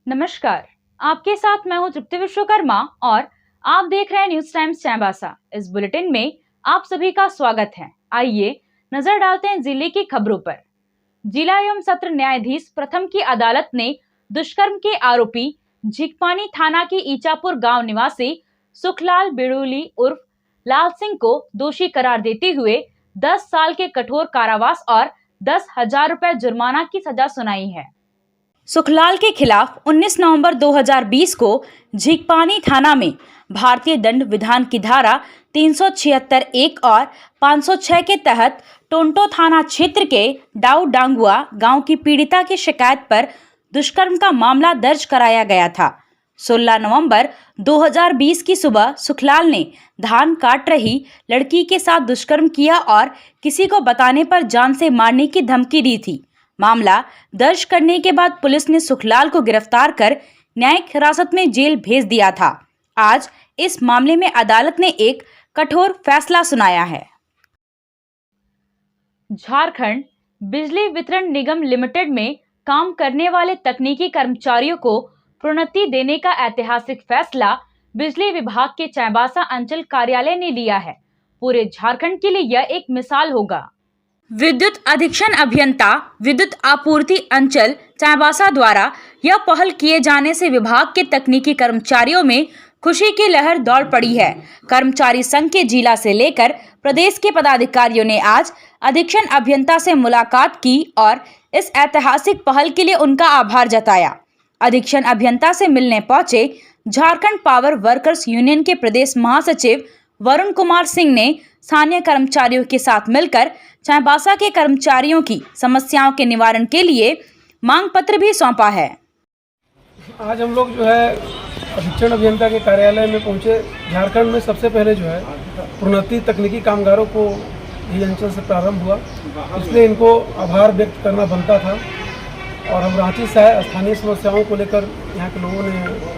नमस्कार, आपके साथ मैं हूं तृप्ति विश्वकर्मा और आप देख रहे हैं न्यूज टाइम्स चाईबासा। इस बुलेटिन में आप सभी का स्वागत है। आइए नजर डालते हैं जिले की खबरों पर। जिला एवं सत्र न्यायाधीश प्रथम की अदालत ने दुष्कर्म के आरोपी झिकपानी थाना की ईचापुर गांव निवासी सुखलाल बिड़ोली उर्फ लाल सिंह को दोषी करार देते हुए 10 साल के कठोर कारावास और 10,000 रुपए जुर्माना की सजा सुनाई है। सुखलाल के खिलाफ 19 नवंबर 2020 को झिकपानी थाना में भारतीय दंड विधान की धारा 376(1) और 506 के तहत टोंटो थाना क्षेत्र के डाउ डांगुआ गांव की पीड़िता की शिकायत पर दुष्कर्म का मामला दर्ज कराया गया था। 16 नवंबर 2020 की सुबह सुखलाल ने धान काट रही लड़की के साथ दुष्कर्म किया और किसी को बताने पर जान से मारने की धमकी दी थी। मामला दर्ज करने के बाद पुलिस ने सुखलाल को गिरफ्तार कर न्यायिक हिरासत में जेल भेज दिया था। आज इस मामले में अदालत ने एक कठोर फैसला सुनाया है। झारखंड बिजली वितरण निगम लिमिटेड में काम करने वाले तकनीकी कर्मचारियों को प्रोन्नति देने का ऐतिहासिक फैसला बिजली विभाग के चाईबासा अंचल कार्यालय ने लिया है। पूरे झारखंड के लिए यह एक मिसाल होगा। विद्युत अधीक्षण अभियंता विद्युत आपूर्ति अंचल चाईबासा द्वारा यह पहल किए जाने से विभाग के तकनीकी कर्मचारियों में खुशी की लहर दौड़ पड़ी है। कर्मचारी संघ के जिला से लेकर प्रदेश के पदाधिकारियों ने आज अधीक्षण अभियंता से मुलाकात की और इस ऐतिहासिक पहल के लिए उनका आभार जताया। अधीक्षण अभियंता से मिलने पहुंचे झारखंड पावर वर्कर्स यूनियन के प्रदेश महासचिव वरुण कुमार सिंह ने स्थानीय कर्मचारियों के साथ मिलकर चाईबासा के कर्मचारियों की समस्याओं के निवारण के लिए मांग पत्र भी सौंपा है। आज हम लोग जो है अधीक्षण अभियंता के कार्यालय में पहुंचे। झारखंड में सबसे पहले जो है प्रोन्नति तकनीकी कामगारों को ये अंचल से प्रारंभ हुआ, इसलिए इनको आभार व्यक्त करना बनता था। और हम रांची से आए, स्थानीय समस्याओं को लेकर यहाँ के लोगों ने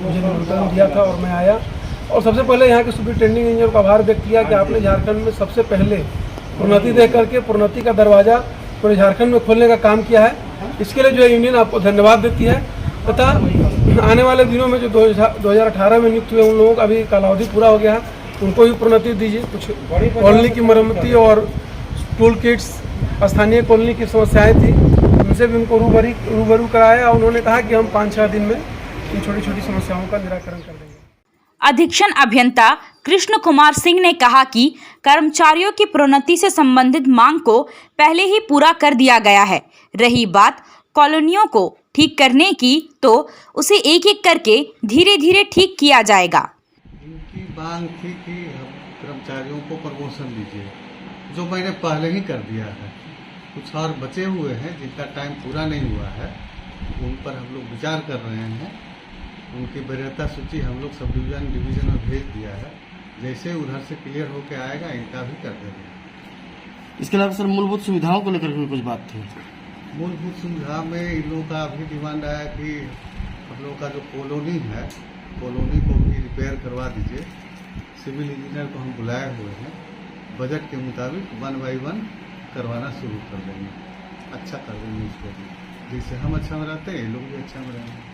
मुझे निमंत्रण दिया था और मैं आया और सबसे पहले यहाँ के सुपरिटेंडिंग इंजीनियर को आभार व्यक्त किया कि आपने झारखंड में सबसे पहले प्रोन्नति दे करके प्रोन्नति का दरवाज़ा पूरे झारखंड में खोलने का काम किया है। इसके लिए जो है यूनियन आपको धन्यवाद देती है तथा आने वाले दिनों में जो 2018 में नियुक्त हुए उन लोगों का भी कालावधि पूरा हो गया है, उनको भी प्रोन्नति दीजिए। कुछ कॉलोनी की मरम्मती और टूल किट्स, स्थानीय कॉलोनी की समस्याएँ थी, उनसे भी उनको रूबरू कराया और उन्होंने कहा कि हम 5-6 दिन में इन छोटी छोटी समस्याओं का निराकरण कर देंगे। अधीक्षण अभियंता कृष्ण कुमार सिंह ने कहा कि कर्मचारियों की प्रोन्नति से संबंधित मांग को पहले ही पूरा कर दिया गया है। रही बात कॉलोनियों को ठीक करने की तो उसे एक एक करके धीरे धीरे ठीक किया जाएगा। इनकी मांग थी कि हम कर्मचारियों को प्रमोशन दीजिए, जो मैंने पहले ही कर दिया है। कुछ और बचे हुए हैं जिनका टाइम पूरा नहीं हुआ है, उन पर हम लोग विचार कर रहे हैं। उनकी वरीयता सूची हम लोग सब डिवीज़न में भेज दिया है। जैसे उधर से क्लियर होकर आएगा इनका भी कर देंगे। इसके अलावा सर मूलभूत सुविधाओं को लेकर भी कुछ बात थी। मूलभूत सुविधा में इन लोगों का भी डिमांड आया कि हम लोगों का जो कॉलोनी है, कॉलोनी को भी रिपेयर करवा दीजिए। सिविल इंजीनियर को हम बुलाए हुए हैं, बजट के मुताबिक 1 by 1 करवाना शुरू कर देंगे। अच्छा कर देंगे इसको भी, जिससे हम अच्छा में रहते हैं, लोग भी अच्छा में रहेंगे।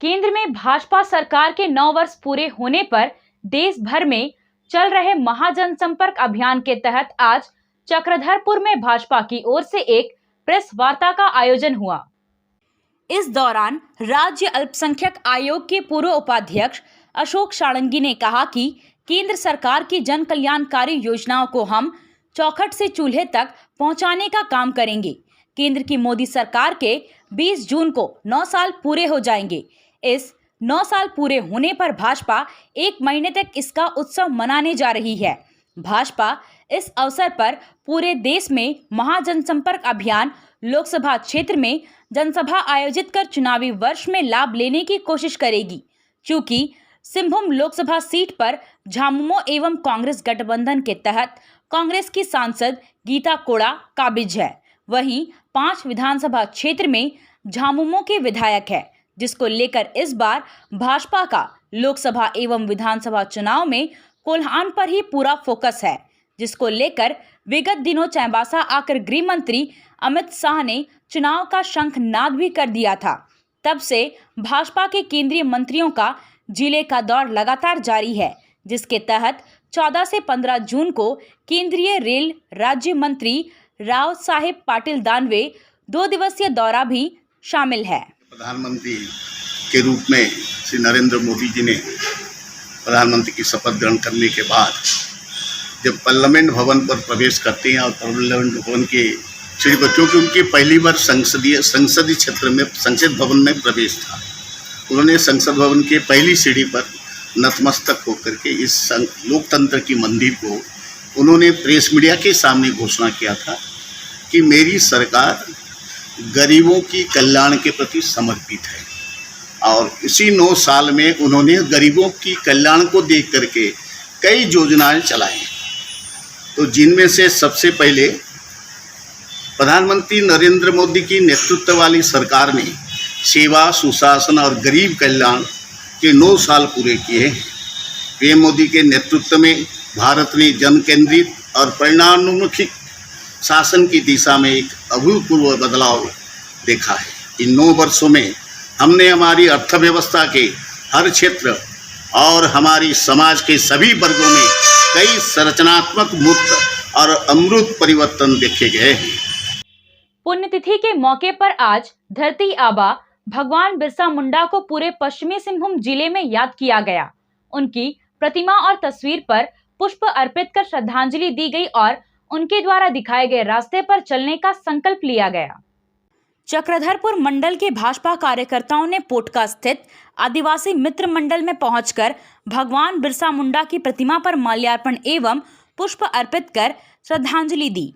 केंद्र में भाजपा सरकार के 9 वर्ष पूरे होने पर देश भर में चल रहे महाजनसंपर्क अभियान के तहत आज चक्रधरपुर में भाजपा की ओर से एक प्रेस वार्ता का आयोजन हुआ। इस दौरान राज्य अल्पसंख्यक आयोग के पूर्व उपाध्यक्ष अशोक सारंगी ने कहा कि केंद्र सरकार की जन कल्याणकारी योजनाओं को हम चौखट से चूल्हे तक पहुंचाने का काम करेंगे। केंद्र की मोदी सरकार के 20 जून को 9 साल पूरे हो जाएंगे। इस 9 साल पूरे होने पर भाजपा 1 महीने तक इसका उत्सव मनाने जा रही है। भाजपा इस अवसर पर पूरे देश में महाजनसंपर्क अभियान लोकसभा क्षेत्र में जनसभा आयोजित कर चुनावी वर्ष में लाभ लेने की कोशिश करेगी। क्योंकि सिंहभूम लोकसभा सीट पर झामुमो एवं कांग्रेस गठबंधन के तहत कांग्रेस की सांसद गीता कोड़ा काबिज है, वहीं 5 विधानसभा क्षेत्र में झामुमो के विधायक है, जिसको लेकर इस बार भाजपा का लोकसभा एवं विधानसभा चुनाव में कोल्हान पर ही पूरा फोकस है, जिसको लेकर विगत दिनों चाईबासा आकर गृह मंत्री अमित शाह ने चुनाव का शंखनाद भी कर दिया था। तब से भाजपा के केंद्रीय मंत्रियों का जिले का दौर लगातार जारी है, जिसके तहत 14 से 15 जून को केंद्रीय रेल राज्य मंत्री राव साहेब पाटिल दानवे 2 दिवसीय दौरा भी शामिल है। प्रधानमंत्री के रूप में श्री नरेंद्र मोदी जी ने प्रधानमंत्री की शपथ ग्रहण करने के बाद जब पार्लियामेंट भवन पर प्रवेश करते हैं और पार्लियामेंट भवन के सीढ़ी पर, क्योंकि उनकी पहली बार संसदीय क्षेत्र में संसद भवन में प्रवेश था, उन्होंने संसद भवन के पहली सीढ़ी पर नतमस्तक होकर के इस लोकतंत्र की मंदिर को उन्होंने प्रेस मीडिया के सामने घोषणा किया था कि मेरी सरकार गरीबों की कल्याण के प्रति समर्पित है। और इसी 9 साल में उन्होंने गरीबों की कल्याण को देख करके कई योजनाएं चलाई, तो जिनमें से सबसे पहले प्रधानमंत्री नरेंद्र मोदी की नेतृत्व वाली सरकार ने सेवा, सुशासन और गरीब कल्याण के 9 साल पूरे किए। पीएम मोदी के नेतृत्व में भारत ने जन केंद्रित और परिणामोन्मुखी शासन की दिशा में एक अभूतपूर्व बदलाव देखा है। इन 9 वर्षों में हमने हमारी अर्थव्यवस्था के हर क्षेत्र और हमारी समाज के सभी वर्गों में कई संरचनात्मक मुक्त और अमूर्त परिवर्तन देखे गए हैं। पुण्यतिथि के मौके पर आज धरती आबा भगवान बिरसा मुंडा को पूरे पश्चिमी सिंहभूम जिले में याद किया गया। उनकी प्रतिमा और तस्वीर पर पुष्प अर्पित कर श्रद्धांजलि दी गई और उनके द्वारा दिखाए गए रास्ते पर चलने का संकल्प लिया गया। चक्रधरपुर मंडल के भाजपा कार्यकर्ताओं ने पोटका स्थित आदिवासी मित्र मंडल में पहुंचकर भगवान बिरसा मुंडा की प्रतिमा पर माल्यार्पण एवं पुष्प अर्पित कर श्रद्धांजलि दी।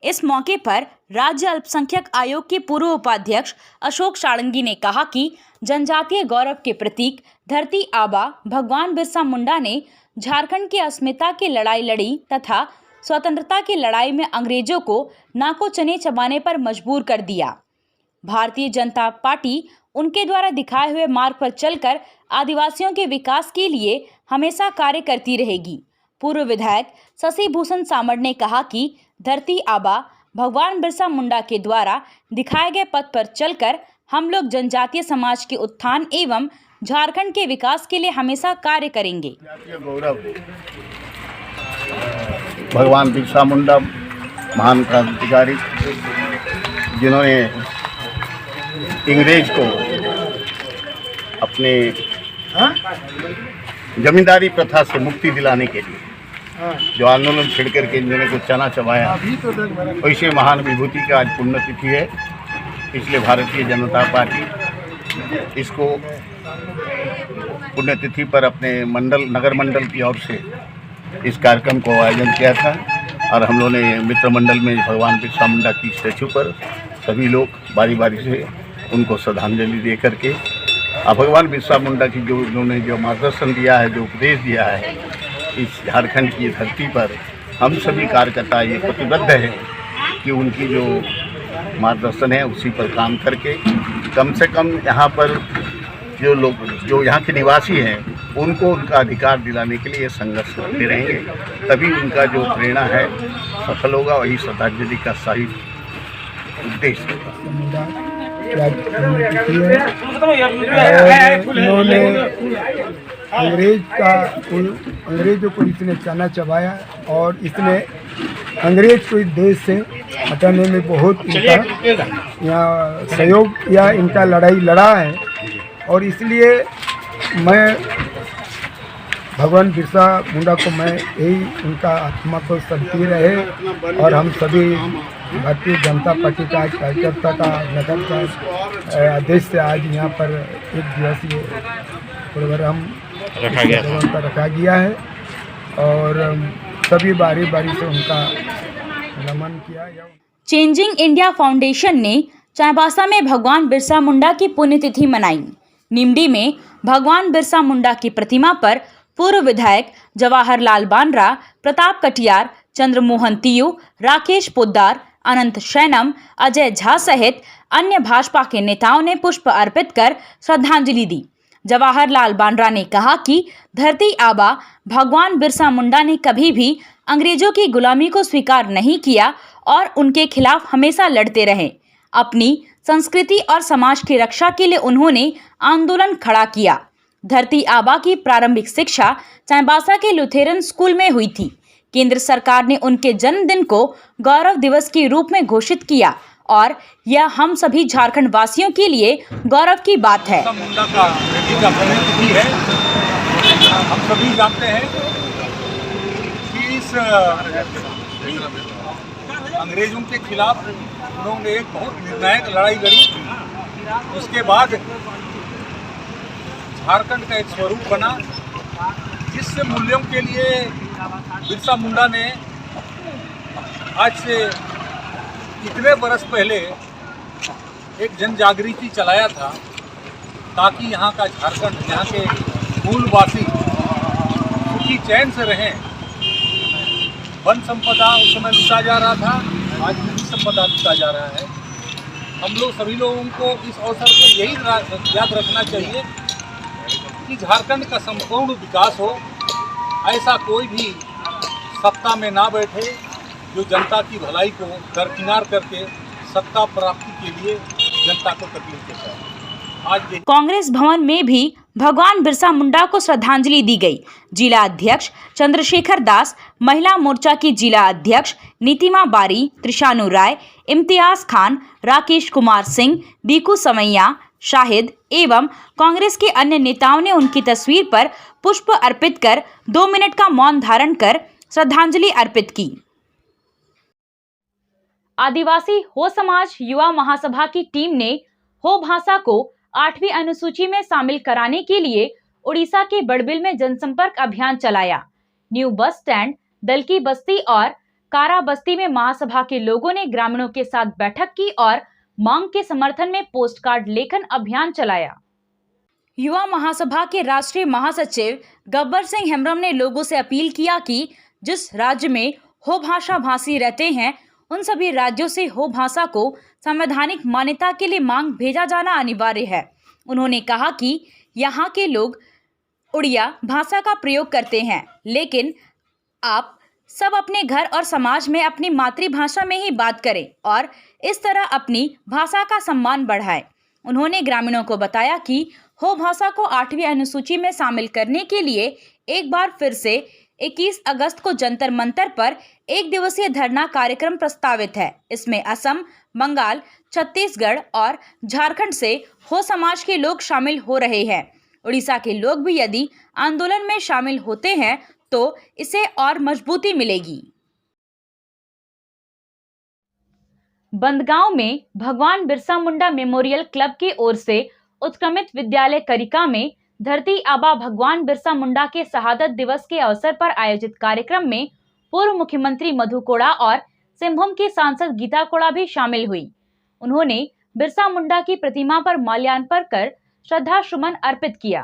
इस मौके पर राज्य अल्पसंख्यक आयोग के पूर्व उपाध्यक्ष अशोक सारंगी ने कहा कि जनजातीय गौरव के प्रतीक धरती आबा भगवान बिरसा मुंडा ने झारखंड की अस्मिता की लड़ाई लड़ी तथा स्वतंत्रता की लड़ाई में अंग्रेजों को नाको चने चबाने पर मजबूर कर दिया। भारतीय जनता पार्टी उनके द्वारा दिखाए हुए मार्ग पर चलकर आदिवासियों के विकास के लिए हमेशा कार्य करती रहेगी। पूर्व विधायक शशि भूषण सामड़ ने कहा कि धरती आबा भगवान बिरसा मुंडा के द्वारा दिखाए गए पथ पर चलकर हम लोग जनजातीय समाज के उत्थान एवं झारखंड के विकास के लिए हमेशा कार्य करेंगे। गौरव भगवान बिरसा मुंडा महान क्रांतिकारी, जिन्होंने इंग्रेज को अपने जमींदारी प्रथा से मुक्ति दिलाने के लिए जो आंदोलन छिड़ करके इन्होंने को चना चबाया, वैसे महान विभूति का आज पुण्यतिथि है। इसलिए भारतीय जनता पार्टी इसको पुण्यतिथि पर अपने नगर मंडल की ओर से इस कार्यक्रम को आयोजन किया था और हम लोगों ने मित्र मंडल में भगवान बिरसा मुंडा की स्टैचू पर सभी लोग बारी बारी से उनको श्रद्धांजलि दे करके भगवान बिरसा मुंडा की जो उन्होंने जो मार्गदर्शन दिया है, जो उपदेश दिया है, इस झारखंड की धरती पर हम सभी कार्यकर्ता ये प्रतिबद्ध हैं कि उनकी जो मार्गदर्शन है उसी पर काम करके कम से कम यहाँ पर जो लोग जो यहाँ के निवासी हैं उनको उनका अधिकार दिलाने के लिए संघर्ष करते रहेंगे, तभी उनका जो प्रेरणा है सफल होगा। वही श्रद्धांजलि का सही उद्देश्य उन्होंने अंग्रेजों को इतने चना चबाया और इसने अंग्रेज को इस देश से हटाने में बहुत इनका यहाँ सहयोग किया, इनका लड़ाई लड़ा है। और इसलिए मैं भगवान बिरसा मुंडा को मैं यही उनका आत्मा को सदती रहे और हम सभी भारतीय जनता पार्टी का आज कार्यकर्ता का नगर का आदेश से आज यहाँ पर एक दिवसीय प्रोग्राम रखा गया है और सभी बारी बारी से उनका नमन किया। चेंजिंग इंडिया फाउंडेशन ने चाईबासा में भगवान बिरसा मुंडा की पुण्यतिथि मनाई। निमडी में भगवान बिरसा मुंडा की प्रतिमा पर पूर्व विधायक जवाहरलाल बांद्रा, प्रताप कटियार, चंद्रमोहन तियू, राकेश पोद्दार, अनंत शैनम, अजय झा सहित अन्य भाजपा के नेताओं ने पुष्प अर्पित कर श्रद्धांजलि दी। जवाहरलाल बांद्रा ने कहा कि धरती आबा भगवान बिरसा मुंडा ने कभी भी अंग्रेजों की गुलामी को स्वीकार नहीं किया और उनके खिलाफ हमेशा लड़ते रहे। अपनी संस्कृति और समाज की रक्षा के लिए उन्होंने आंदोलन खड़ा किया। धरती आबा की प्रारंभिक शिक्षा चाईबासा के लुथेरन स्कूल में हुई थी। केंद्र सरकार ने उनके जन्मदिन को गौरव दिवस के रूप में घोषित किया और यह हम सभी झारखंड वासियों के लिए गौरव की बात है। मुंडा का पुण्यतिथि है। हम सभी जानते हैं कि इस अंग्रेजों के खिलाफ उन्होंने एक बहुत निर्णायक लड़ाई लड़ी। उसके बाद झारखंड का एक स्वरूप बना, जिस मूल्यों के लिए बिरसा मुंडा ने आज से इतने बरस पहले एक जन जागृति चलाया था, ताकि यहाँ का झारखंड, यहाँ के मूलवासी सुखी चैन से रहें। वन संपदा उस समय लूटा जा रहा था, आज भी संपदा लूटा जा रहा है। हम लोग सभी लोगों को इस अवसर पर यही याद रखना चाहिए कि झारखंड का संपूर्ण विकास हो। ऐसा कोई भी सत्ता में ना बैठे जो जनता की भलाई को दरकिनार करके सत्ता प्राप्ति के लिए जनता को तकलीफ देता है। आज कांग्रेस भवन में भी भगवान बिरसा मुंडा को श्रद्धांजलि दी गई। जिला अध्यक्ष चंद्रशेखर दास, महिला मोर्चा की जिला अध्यक्ष नीतिमा बारी, त्रिशानु राय, इम्तियाज खान, राकेश कुमार सिंह, दीकू समैया, शाहिद एवं कांग्रेस के अन्य नेताओं ने उनकी तस्वीर पर पुष्प अर्पित कर 2 मिनट का मौन धारण कर श्रद्धांजलि अर्पित की। आदिवासी हो समाज युवा महासभा की टीम ने हो भाषा को 8वीं अनुसूची में शामिल कराने के लिए उड़ीसा के बड़बिल में जनसंपर्क अभियान चलाया। न्यू बस स्टैंड, दलकी बस्ती और कारा बस्ती में महासभा के लोगों ने ग्रामीणों के साथ बैठक की और मांग के समर्थन में पोस्ट कार्ड लेखन अभियान चलाया। युवा महासभा के राष्ट्रीय महासचिव गब्बर सिंह हेम्ब्रम ने लोगों से अपील किया कि जिस राज्य में हो भाषा भाषी रहते हैं, उन सभी राज्यों से हो भाषा को संवैधानिक मान्यता के लिए मांग भेजा जाना अनिवार्य है। उन्होंने कहा कि यहाँ के लोग उड़िया भाषा का प्रयोग करते हैं, लेकिन आप सब अपने घर और समाज में अपनी मातृभाषा में ही बात करें और इस तरह अपनी भाषा का सम्मान बढ़ाएं। उन्होंने ग्रामीणों को बताया कि हो भाषा को 8वीं अनुसूची में शामिल करने के लिए एक बार फिर से 21 अगस्त को जंतर मंतर पर 1 दिवसीय धरना कार्यक्रम प्रस्तावित है। इसमें असम, बंगाल, छत्तीसगढ़ और झारखंड से हो समाज के लोग शामिल हो रहे हैं। उड़ीसा के लोग भी यदि आंदोलन में शामिल होते हैं तो इसे और मजबूती मिलेगी। बंदगांव में भगवान बिरसा मुंडा मेमोरियल क्लब की ओर से उत्क्रमित विद्यालय करिका में धरती आबा भगवान बिरसा मुंडा के शहादत दिवस के अवसर पर आयोजित कार्यक्रम में पूर्व मुख्यमंत्री मधु कोड़ा और सिंहभूम की सांसद गीता कोड़ा भी शामिल हुई। उन्होंने बिरसा मुंडा की प्रतिमा पर माल्यार्पण कर श्रद्धा सुमन अर्पित किया।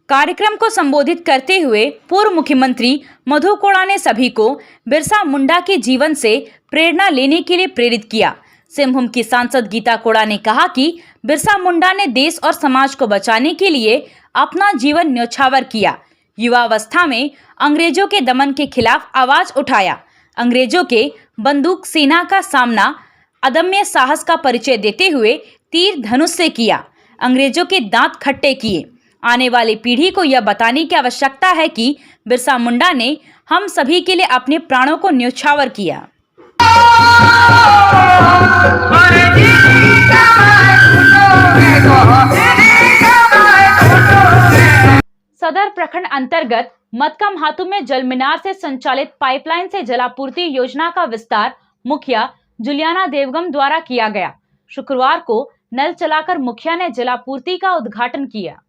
कार्यक्रम को संबोधित करते हुए पूर्व मुख्यमंत्री मधु कोड़ा ने सभी को बिरसा मुंडा के जीवन से प्रेरणा लेने के लिए प्रेरित किया। सिंहभूम की सांसद गीता कोड़ा ने कहा कि बिरसा मुंडा ने देश और समाज को बचाने के लिए अपना जीवन न्यौछावर किया। युवावस्था में अंग्रेजों के दमन के खिलाफ आवाज उठाया। अंग्रेजों के बंदूक सेना का सामना अदम्य साहस का परिचय देते हुए तीर धनुष से किया। अंग्रेजों के दांत खट्टे किए। आने वाली पीढ़ी को यह बताने की आवश्यकता है कि बिरसा मुंडा ने हम सभी के लिए अपने प्राणों को न्यौछावर किया। सदर प्रखंड अंतर्गत मतकमहातू में जल मीनार से संचालित पाइपलाइन से जलापूर्ति योजना का विस्तार मुखिया जुलियाना देवगम द्वारा किया गया। शुक्रवार को नल चलाकर मुखिया ने जलापूर्ति का उद्घाटन किया।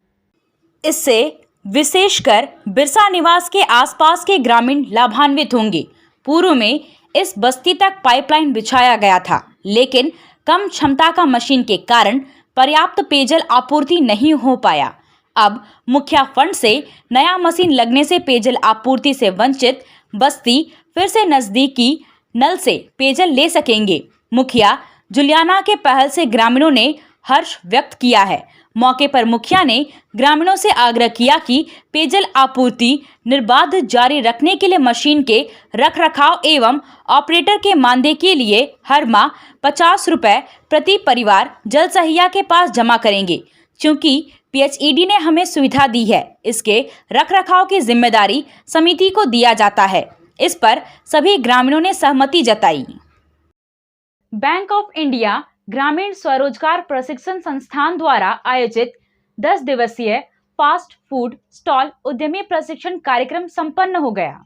इससे विशेषकर बिरसा निवास के आसपास के ग्रामीण लाभान्वित होंगे। पूर्व में इस बस्ती तक पाइपलाइन बिछाया गया था, लेकिन कम क्षमता का मशीन के कारण पर्याप्त पेयजल आपूर्ति नहीं हो पाया। अब मुखिया फंड से नया मशीन लगने से पेयजल आपूर्ति से वंचित बस्ती फिर से नजदीकी नल से पेयजल ले सकेंगे। मुखिया जुलियाना के पहल से ग्रामीणों ने हर्ष व्यक्त किया है। मौके पर मुखिया ने ग्रामीणों से आग्रह किया कि पेयजल आपूर्ति निर्बाध जारी रखने के लिए मशीन के रखरखाव एवं ऑपरेटर के मानदेय के लिए हर माह 50 रुपए प्रति परिवार जल सहिया के पास जमा करेंगे, क्योंकि PHED ने हमें सुविधा दी है। इसके रखरखाव की जिम्मेदारी समिति को दिया जाता है। इस पर सभी ग्रामीणों ने सहमति जताई। बैंक ऑफ इंडिया ग्रामीण स्वरोजगार प्रशिक्षण संस्थान द्वारा आयोजित 10 दिवसीय फास्ट फूड स्टॉल उद्यमी प्रशिक्षण कार्यक्रम संपन्न हो गया।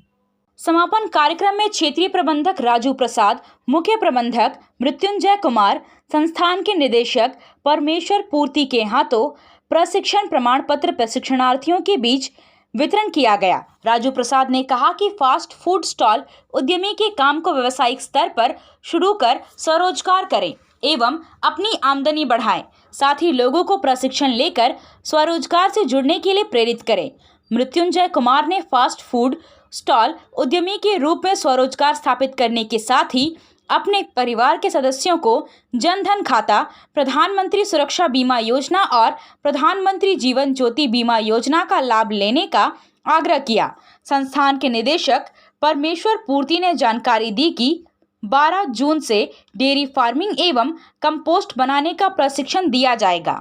समापन कार्यक्रम में क्षेत्रीय प्रबंधक राजू प्रसाद, मुख्य प्रबंधक मृत्युंजय कुमार, संस्थान के निदेशक परमेश्वर पूर्ति के हाथों प्रशिक्षण प्रमाण पत्र प्रशिक्षणार्थियों के बीच वितरण किया गया। राजू प्रसाद ने कहा कि फास्ट फूड स्टॉल उद्यमी के काम को व्यावसायिक स्तर पर शुरू कर स्वरोजगार करें एवं अपनी आमदनी बढ़ाएं, साथ ही लोगों को प्रशिक्षण लेकर स्वरोजगार से जुड़ने के लिए प्रेरित करें। मृत्युंजय कुमार ने फास्ट फूड स्टॉल उद्यमी के रूप में स्वरोजगार स्थापित करने के साथ ही अपने परिवार के सदस्यों को जनधन खाता, प्रधानमंत्री सुरक्षा बीमा योजना और प्रधानमंत्री जीवन ज्योति बीमा योजना का लाभ लेने का आग्रह किया। संस्थान के निदेशक परमेश्वर पूर्ति ने जानकारी दी कि 12 जून से डेयरी फार्मिंग एवं कंपोस्ट बनाने का प्रशिक्षण दिया जाएगा।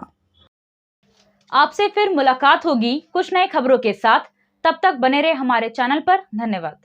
आपसे फिर मुलाकात होगी कुछ नए खबरों के साथ। तब तक बने रहे हमारे चैनल पर। धन्यवाद।